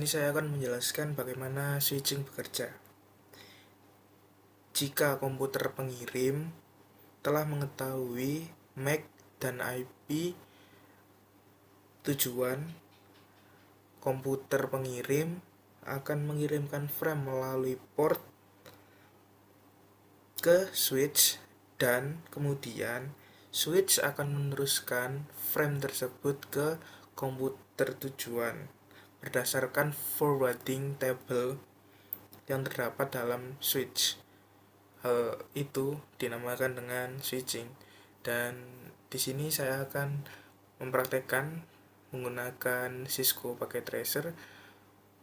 saya akan menjelaskan bagaimana switching bekerja. Jika komputer pengirim telah mengetahui MAC dan IP tujuan, komputer pengirim akan mengirimkan frame melalui port ke switch, dan kemudian switch akan meneruskan frame tersebut ke komputer tujuan berdasarkan forwarding table yang terdapat dalam switch. Hal itu dinamakan dengan switching. Dan di sini saya akan mempraktekkan menggunakan Cisco pakai tracer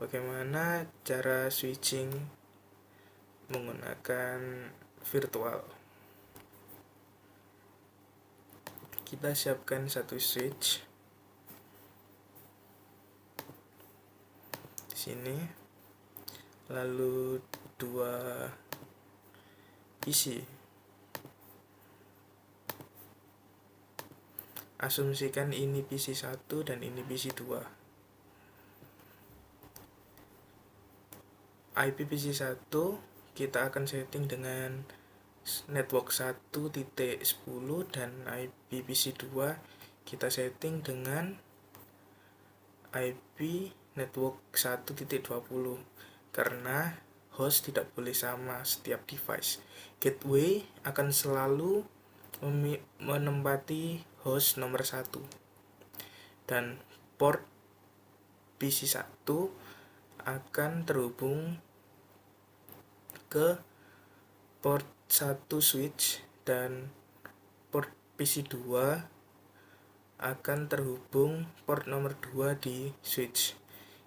bagaimana cara switching menggunakan virtual. Kita siapkan satu switch di sini, lalu dua PC. Asumsikan ini PC 1 dan ini PC 2. IP PC 1 kita akan setting dengan network 1.10 dan IP PC 2 kita setting dengan IP network 1.20 karena host tidak boleh sama setiap device. Gateway akan selalu menempati host nomor 1 dan port PC 1 akan terhubung ke port 1 switch dan port PC 2 akan terhubung port nomor 2 di switch.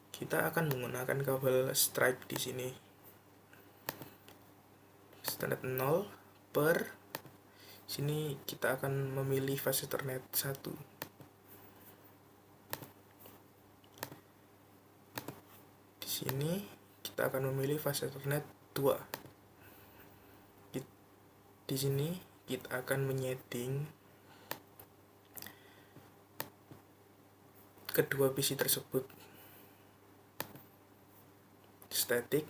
Kita akan menggunakan kabel stripe di sini. Standar 0 per sini kita akan memilih fase Ethernet 1. Di sini kita akan memilih fase Ethernet 2. Di sini kita akan menyeting kedua PC tersebut static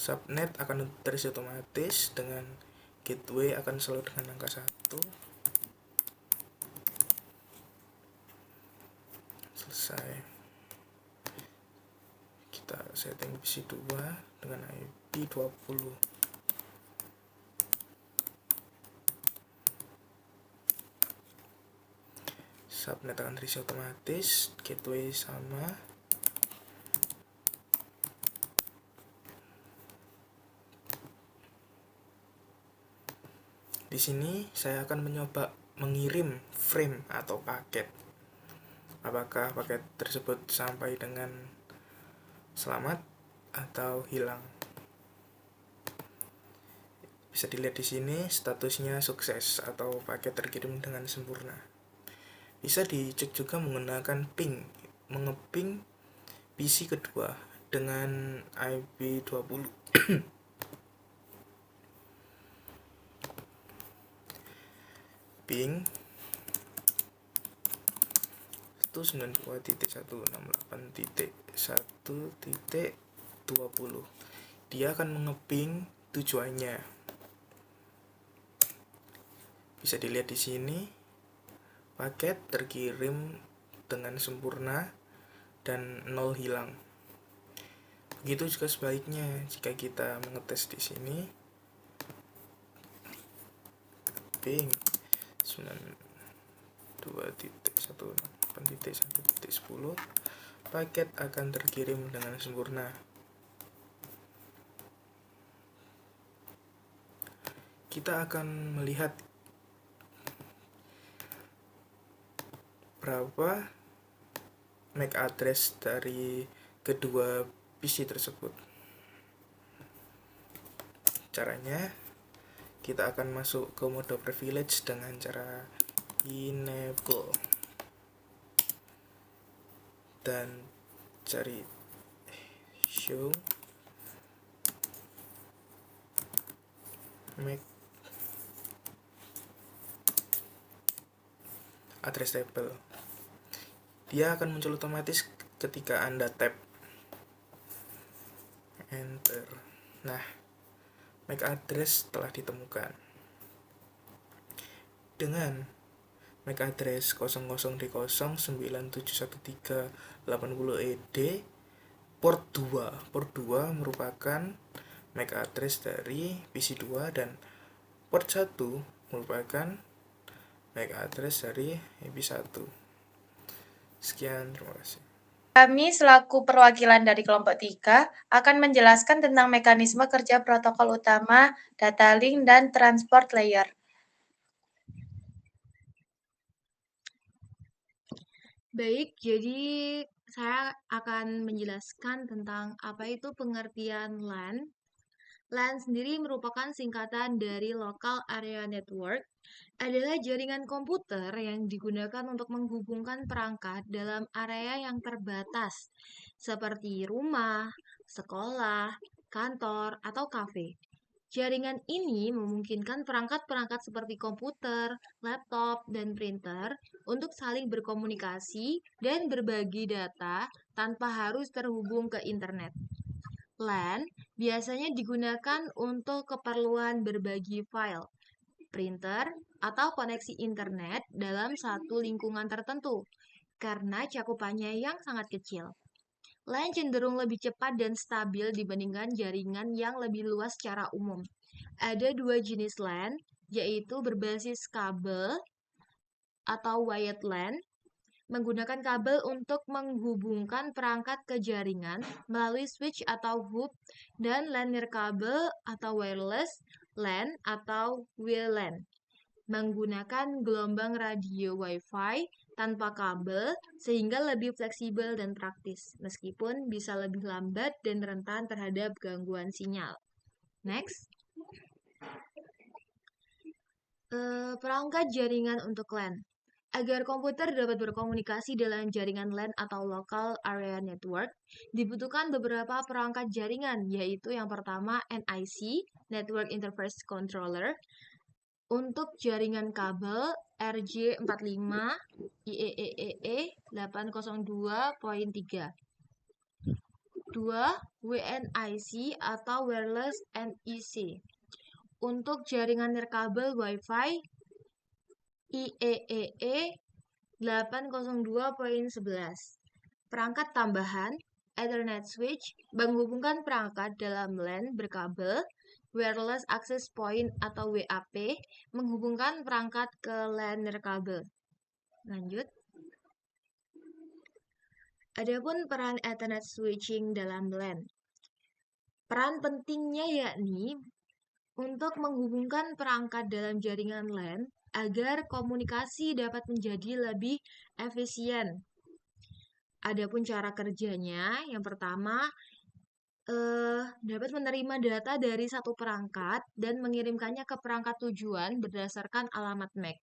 subnet akan terisi otomatis dengan gateway akan selalu dengan angka 1. Selesai. Kita setting PC 2 dengan IP 20. Subnet akan terisi otomatis, gateway sama. Di sini saya akan mencoba mengirim frame atau paket. Apakah paket tersebut sampai dengan selamat atau hilang? Bisa dilihat di sini statusnya sukses atau paket terkirim dengan sempurna. Bisa dicek juga menggunakan ping, mengeping PC kedua dengan IP 20. Ping 192.168.1.20. Dia akan mengeping tujuannya. Bisa dilihat di sini paket terkirim dengan sempurna dan 0 hilang. Begitu juga sebaliknya jika kita mengetes di sini ping 92.168.1.10 paket akan terkirim dengan sempurna. Kita akan melihat berapa MAC address dari kedua PC tersebut. Caranya, kita akan masuk ke mode privilege dengan cara enable dan cari show MAC address table. Dia akan muncul otomatis ketika Anda tap enter. Nah, MAC address telah ditemukan. Dengan MAC address 00D0971380ED port 2 merupakan MAC address dari PC 2 dan port 1 merupakan MAC address dari IP 1. Sekian, terima kasih. Kami selaku perwakilan dari kelompok 3 akan menjelaskan tentang mekanisme kerja protokol utama, data link, dan transport layer. Baik, jadi saya akan menjelaskan tentang apa itu pengertian LAN. LAN sendiri merupakan singkatan dari Local Area Network, adalah jaringan komputer yang digunakan untuk menghubungkan perangkat dalam area yang terbatas, seperti rumah, sekolah, kantor, atau kafe. Jaringan ini memungkinkan perangkat-perangkat seperti komputer, laptop, dan printer untuk saling berkomunikasi dan berbagi data tanpa harus terhubung ke internet. LAN biasanya digunakan untuk keperluan berbagi file, printer, atau koneksi internet dalam satu lingkungan tertentu karena cakupannya yang sangat kecil. LAN cenderung lebih cepat dan stabil dibandingkan jaringan yang lebih luas secara umum. Ada dua jenis LAN, yaitu berbasis kabel atau wired LAN, menggunakan kabel untuk menghubungkan perangkat ke jaringan melalui switch atau hub, dan LAN nirkabel atau wireless LAN atau WLAN, menggunakan gelombang radio Wi-Fi tanpa kabel sehingga lebih fleksibel dan praktis, meskipun bisa lebih lambat dan rentan terhadap gangguan sinyal. Next. Perangkat jaringan untuk LAN. Agar komputer dapat berkomunikasi dalam jaringan LAN atau Local Area Network, dibutuhkan beberapa perangkat jaringan, yaitu yang pertama NIC, Network Interface Controller, untuk jaringan kabel RJ45 IEEE 802.3. 2. WNIC atau Wireless NEC, untuk jaringan nirkabel Wi-Fi IEEE 802.11. Perangkat tambahan Ethernet switch menghubungkan perangkat dalam LAN berkabel, Wireless Access Point atau WAP menghubungkan perangkat ke LAN nirkabel. Lanjut. Adapun peran Ethernet switching dalam LAN. Peran pentingnya yakni untuk menghubungkan perangkat dalam jaringan LAN agar komunikasi dapat menjadi lebih efisien. Adapun cara kerjanya, yang pertama, dapat menerima data dari satu perangkat dan mengirimkannya ke perangkat tujuan berdasarkan alamat MAC.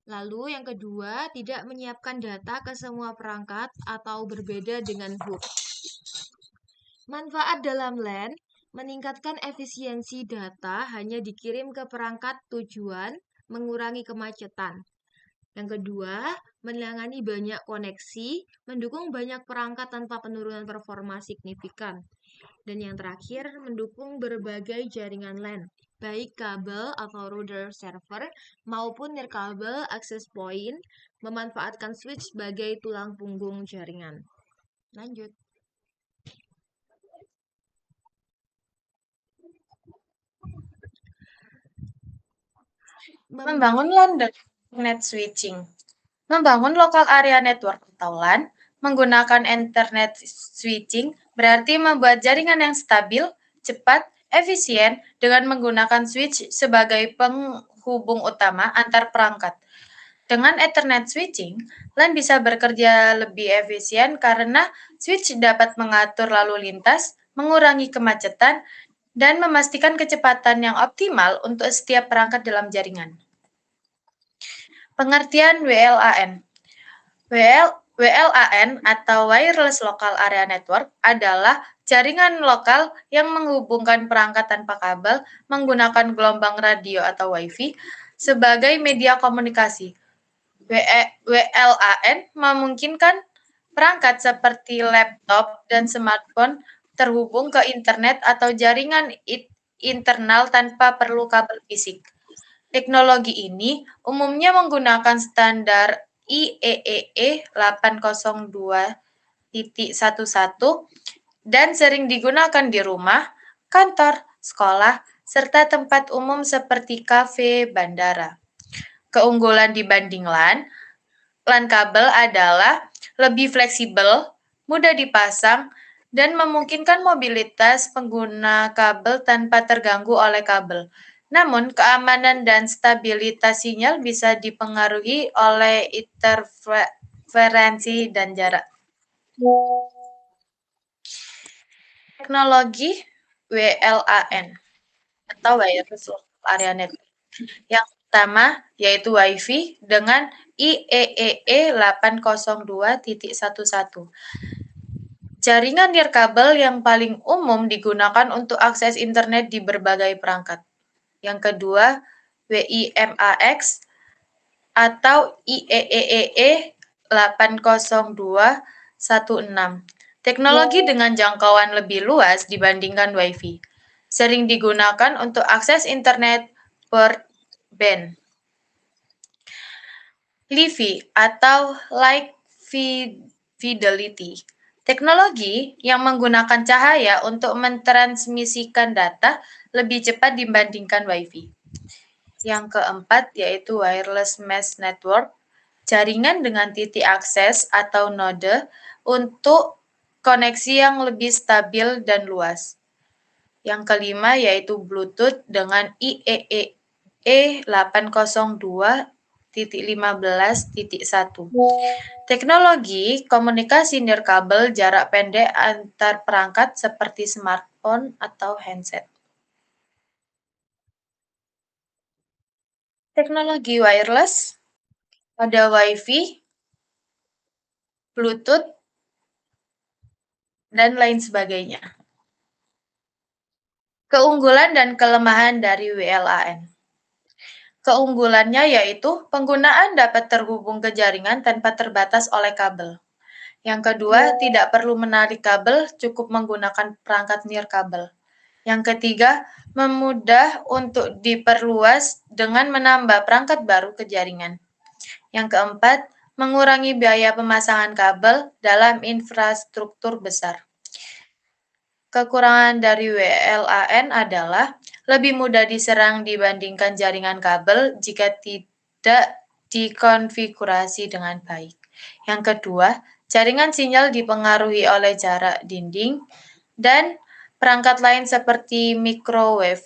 Lalu yang kedua, tidak menyiapkan data ke semua perangkat atau berbeda dengan hub. Manfaat dalam LAN, meningkatkan efisiensi data hanya dikirim ke perangkat tujuan, mengurangi kemacetan. Yang kedua, menangani banyak koneksi, mendukung banyak perangkat tanpa penurunan performa signifikan. Dan yang terakhir, mendukung berbagai jaringan LAN, baik kabel atau router server maupun nirkabel access point, memanfaatkan switch sebagai tulang punggung jaringan. Lanjut. Membangun LAN dan Internet switching. Membangun Local Area Network atau LAN menggunakan Internet switching berarti membuat jaringan yang stabil, cepat, efisien dengan menggunakan switch sebagai penghubung utama antar perangkat. Dengan Ethernet switching, LAN bisa bekerja lebih efisien karena switch dapat mengatur lalu lintas, mengurangi kemacetan, dan memastikan kecepatan yang optimal untuk setiap perangkat dalam jaringan. Pengertian WLAN. WLAN atau Wireless Local Area Network adalah jaringan lokal yang menghubungkan perangkat tanpa kabel menggunakan gelombang radio atau Wi-Fi sebagai media komunikasi. WLAN memungkinkan perangkat seperti laptop dan smartphone terhubung ke internet atau jaringan internal tanpa perlu kabel fisik. Teknologi ini umumnya menggunakan standar IEEE 802.11 dan sering digunakan di rumah, kantor, sekolah, serta tempat umum seperti kafe, bandara. Keunggulan dibanding LAN kabel adalah lebih fleksibel, mudah dipasang, dan memungkinkan mobilitas pengguna kabel tanpa terganggu oleh kabel. Namun, keamanan dan stabilitas sinyal bisa dipengaruhi oleh interferensi dan jarak. Teknologi WLAN atau Wireless Local Area Network. Yang pertama yaitu Wi-Fi dengan IEEE 802.11. Jaringan nirkabel yang paling umum digunakan untuk akses internet di berbagai perangkat. Yang kedua, WiMAX atau IEEE 802.16. Teknologi dengan jangkauan lebih luas dibandingkan Wi-Fi. Sering digunakan untuk akses internet broadband. LiFi atau Light Fidelity. Teknologi yang menggunakan cahaya untuk mentransmisikan data lebih cepat dibandingkan Wi-Fi. Yang keempat yaitu Wireless Mesh Network, jaringan dengan titik akses atau node untuk koneksi yang lebih stabil dan luas. Yang kelima yaitu Bluetooth dengan IEEE 802.15.1. Teknologi komunikasi nirkabel jarak pendek antar perangkat seperti smartphone atau handset. Teknologi wireless ada Wi-Fi, Bluetooth, dan lain sebagainya. Keunggulan dan kelemahan dari WLAN. Keunggulannya yaitu penggunaan dapat terhubung ke jaringan tanpa terbatas oleh kabel. Yang kedua, tidak perlu menarik kabel, cukup menggunakan perangkat nirkabel. Yang ketiga, memudah untuk diperluas dengan menambah perangkat baru ke jaringan. Yang keempat, mengurangi biaya pemasangan kabel dalam infrastruktur besar. Kekurangan dari WLAN adalah lebih mudah diserang dibandingkan jaringan kabel jika tidak dikonfigurasi dengan baik. Yang kedua, jaringan sinyal dipengaruhi oleh jarak dinding dan perangkat lain seperti microwave.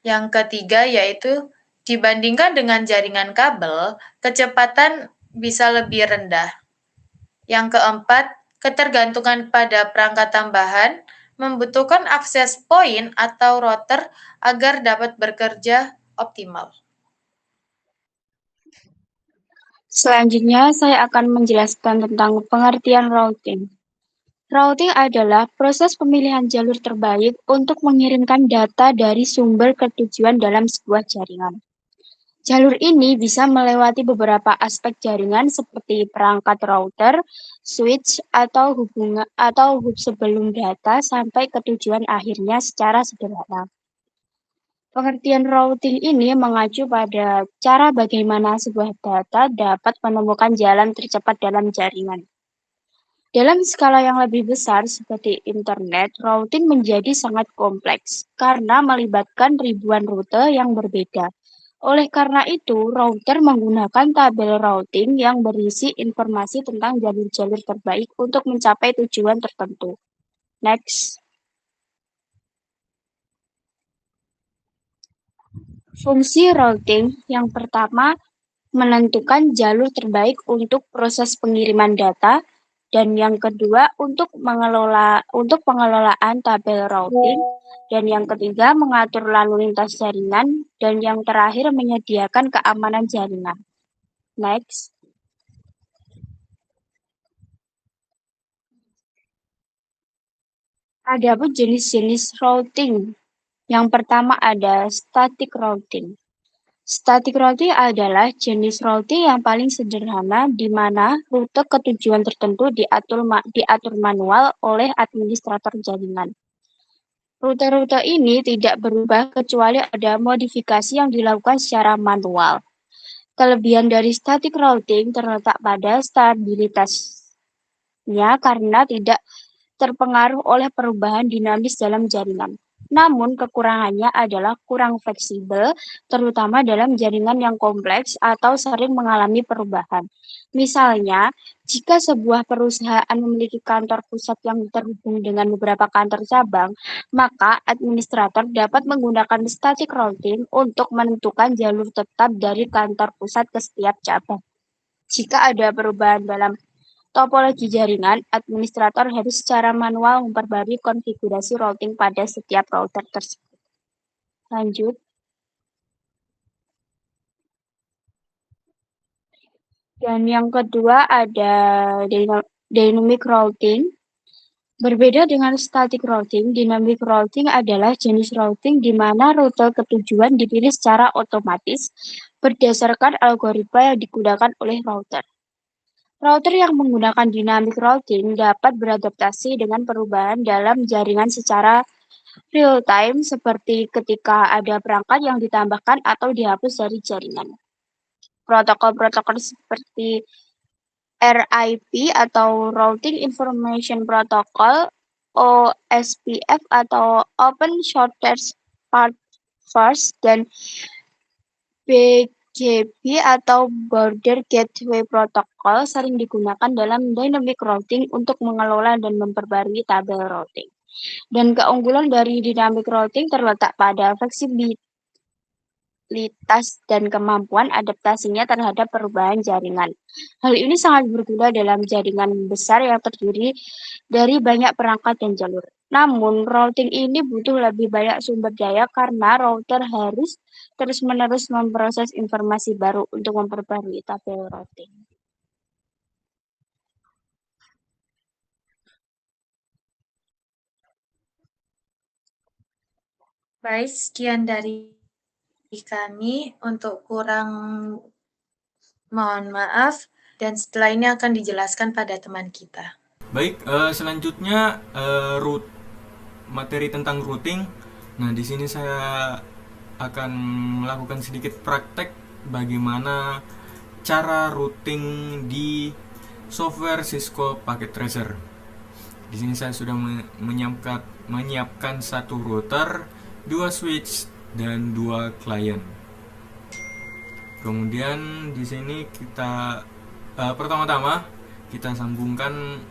Yang ketiga yaitu dibandingkan dengan jaringan kabel, kecepatan bisa lebih rendah. Yang keempat, ketergantungan pada perangkat tambahan membutuhkan akses point atau router agar dapat bekerja optimal. Selanjutnya, saya akan menjelaskan tentang pengertian routing. Routing adalah proses pemilihan jalur terbaik untuk mengirimkan data dari sumber ke tujuan dalam sebuah jaringan. Jalur ini bisa melewati beberapa aspek jaringan seperti perangkat router, switch, atau hub sebelum data sampai ke tujuan akhirnya secara sederhana. Pengertian routing ini mengacu pada cara bagaimana sebuah data dapat menemukan jalan tercepat dalam jaringan. Dalam skala yang lebih besar seperti internet, routing menjadi sangat kompleks karena melibatkan ribuan rute yang berbeda. Oleh karena itu, router menggunakan tabel routing yang berisi informasi tentang jalur-jalur terbaik untuk mencapai tujuan tertentu. Next. Fungsi routing yang pertama menentukan jalur terbaik untuk proses pengiriman data, dan yang kedua untuk pengelolaan tabel routing, dan yang ketiga mengatur lalu lintas jaringan, dan yang terakhir menyediakan keamanan jaringan. Next. Adapun jenis-jenis routing. Yang pertama ada static routing. Static routing adalah jenis routing yang paling sederhana di mana rute ke tujuan tertentu diatur manual oleh administrator jaringan. Rute-rute ini tidak berubah kecuali ada modifikasi yang dilakukan secara manual. Kelebihan dari static routing terletak pada stabilitasnya karena tidak terpengaruh oleh perubahan dinamis dalam jaringan. Namun, kekurangannya adalah kurang fleksibel, terutama dalam jaringan yang kompleks atau sering mengalami perubahan. Misalnya, jika sebuah perusahaan memiliki kantor pusat yang terhubung dengan beberapa kantor cabang, maka administrator dapat menggunakan static routing untuk menentukan jalur tetap dari kantor pusat ke setiap cabang. Jika ada perubahan dalam topologi jaringan, administrator harus secara manual memperbarui konfigurasi routing pada setiap router tersebut. Lanjut. Dan yang kedua ada dynamic routing. Berbeda dengan static routing, dynamic routing adalah jenis routing di mana rute ketujuan dipilih secara otomatis berdasarkan algoritma yang digunakan oleh router. Router yang menggunakan dynamic routing dapat beradaptasi dengan perubahan dalam jaringan secara real-time seperti ketika ada perangkat yang ditambahkan atau dihapus dari jaringan. Protokol-protokol seperti RIP atau Routing Information Protocol, OSPF atau Open Shortest Path First, dan BGP atau Border Gateway Protocol sering digunakan dalam dynamic routing untuk mengelola dan memperbarui tabel routing. Dan keunggulan dari dynamic routing terletak pada fleksibilitas dan kemampuan adaptasinya terhadap perubahan jaringan. Hal ini sangat berguna dalam jaringan besar yang terdiri dari banyak perangkat dan jalur. Namun, routing ini butuh lebih banyak sumber daya karena router harus terus-menerus memproses informasi baru untuk memperbarui tabel routing. Baik, sekian dari kami. Untuk kurang mohon maaf, dan setelah ini akan dijelaskan pada teman kita. Baik, selanjutnya materi tentang routing. Nah, di sini saya akan melakukan sedikit praktek bagaimana cara routing di software Cisco Packet Tracer. Di sini saya sudah menyiapkan satu router, 2 switch, dan 2 klien. Kemudian di sini kita pertama-tama kita sambungkan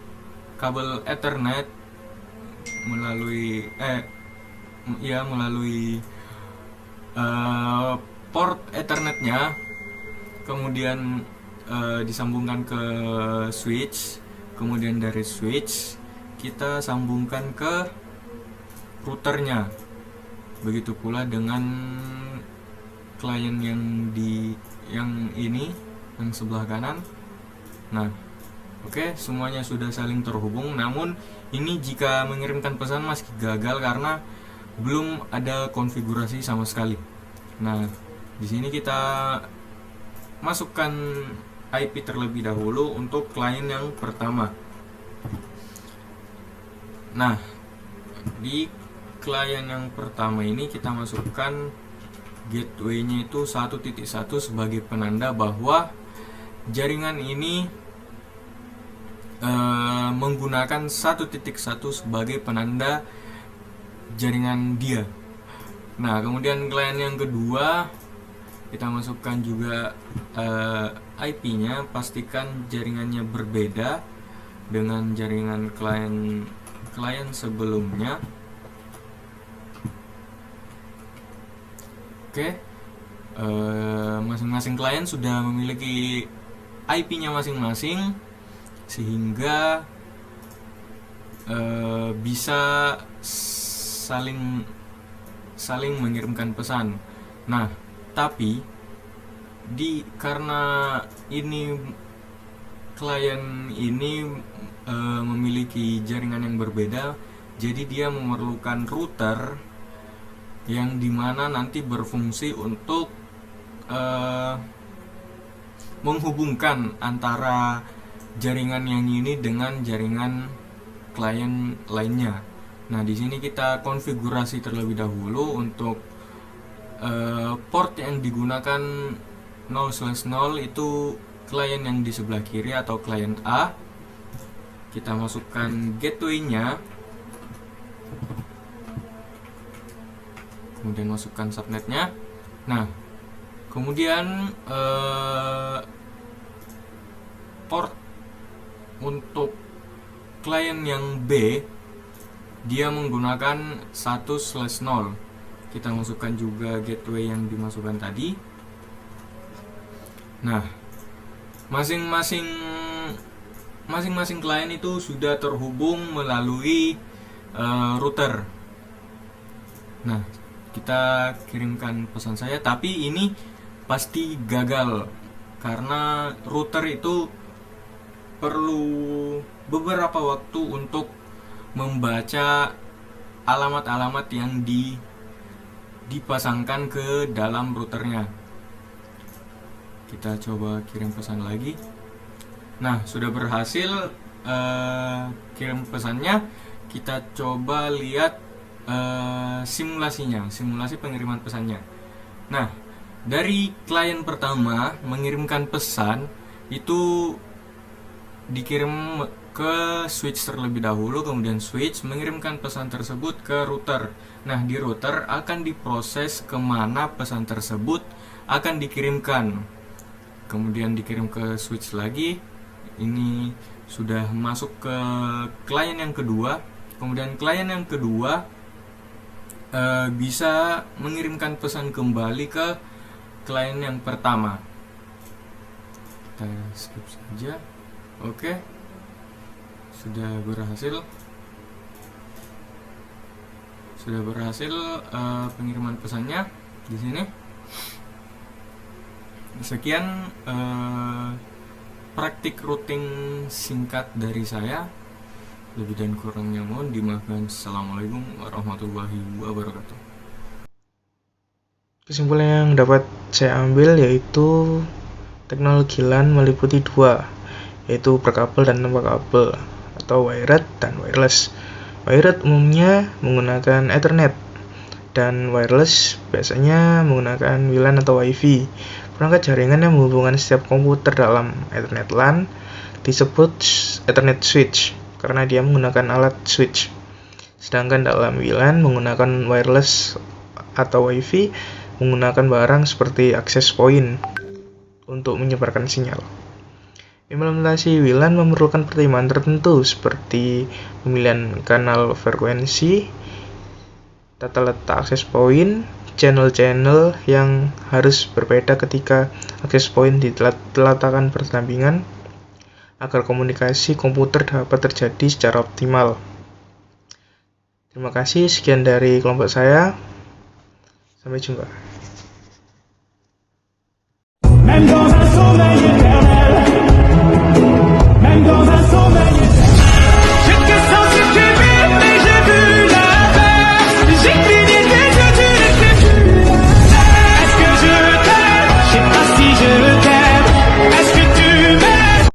kabel Ethernet melalui port Ethernetnya, kemudian disambungkan ke switch, kemudian dari switch kita sambungkan ke routernya. Begitu pula dengan klien yang sebelah kanan. Nah, oke, semuanya sudah saling terhubung. Namun ini jika mengirimkan pesan masih gagal karena belum ada konfigurasi sama sekali. Nah, di sini kita masukkan IP terlebih dahulu untuk klien yang pertama. Nah, di klien yang pertama ini kita masukkan gateway-nya itu 1.1 sebagai penanda bahwa jaringan ini menggunakan 1.1 sebagai penanda jaringan dia. Nah, kemudian klien yang kedua kita masukkan juga IP-nya, pastikan jaringannya berbeda dengan jaringan klien sebelumnya. Oke, masing-masing klien sudah memiliki IP-nya masing-masing sehingga bisa saling mengirimkan pesan. Nah, tapi karena ini klien ini memiliki jaringan yang berbeda, jadi dia memerlukan router yang dimana nanti berfungsi untuk menghubungkan antara jaringan yang ini dengan jaringan klien lainnya. Nah, di sini kita konfigurasi terlebih dahulu untuk port yang digunakan 0/0 itu klien yang di sebelah kiri atau klien A. Kita masukkan gateway-nya, kemudian masukkan subnetnya. Nah, kemudian port untuk klien yang B dia menggunakan 1/0. Kita masukkan juga gateway yang dimasukkan tadi. Nah, masing-masing klien itu sudah terhubung melalui router. Nah, kita kirimkan pesan saya, tapi ini pasti gagal karena router itu perlu beberapa waktu untuk membaca alamat-alamat yang dipasangkan ke dalam routernya. Kita coba kirim pesan lagi. Nah, sudah berhasil kirim pesannya. Kita coba lihat simulasi pengiriman pesannya. Nah, dari klien pertama mengirimkan pesan itu dikirim ke switch terlebih dahulu, kemudian switch mengirimkan pesan tersebut ke router. Nah, di router akan diproses kemana pesan tersebut akan dikirimkan, kemudian dikirim ke switch lagi. Ini sudah masuk ke klien yang kedua, kemudian klien yang kedua bisa mengirimkan pesan kembali ke klien yang pertama. Kita skip saja. Oke, sudah berhasil pengiriman pesannya di sini. Sekian praktik routing singkat dari saya. Lebih dan kurangnya mohon dimaafkan. Assalamualaikum warahmatullahi wabarakatuh. Kesimpulan yang dapat saya ambil yaitu teknologi LAN meliputi dua, yaitu berkabel dan tanpa kabel, atau wired dan wireless. Wired umumnya menggunakan Ethernet, dan wireless biasanya menggunakan WLAN atau Wi-Fi. Perangkat jaringan yang menghubungkan setiap komputer dalam Ethernet LAN disebut Ethernet switch, karena dia menggunakan alat switch. Sedangkan dalam WLAN menggunakan wireless atau Wi-Fi menggunakan barang seperti access point untuk menyebarkan sinyal. Implementasi WLAN memerlukan pertimbangan tertentu seperti pemilihan kanal frekuensi, tata letak access point, channel-channel yang harus berbeda ketika access point diletakkan berdampingan agar komunikasi komputer dapat terjadi secara optimal. Terima kasih, sekian dari kelompok saya. Sampai jumpa.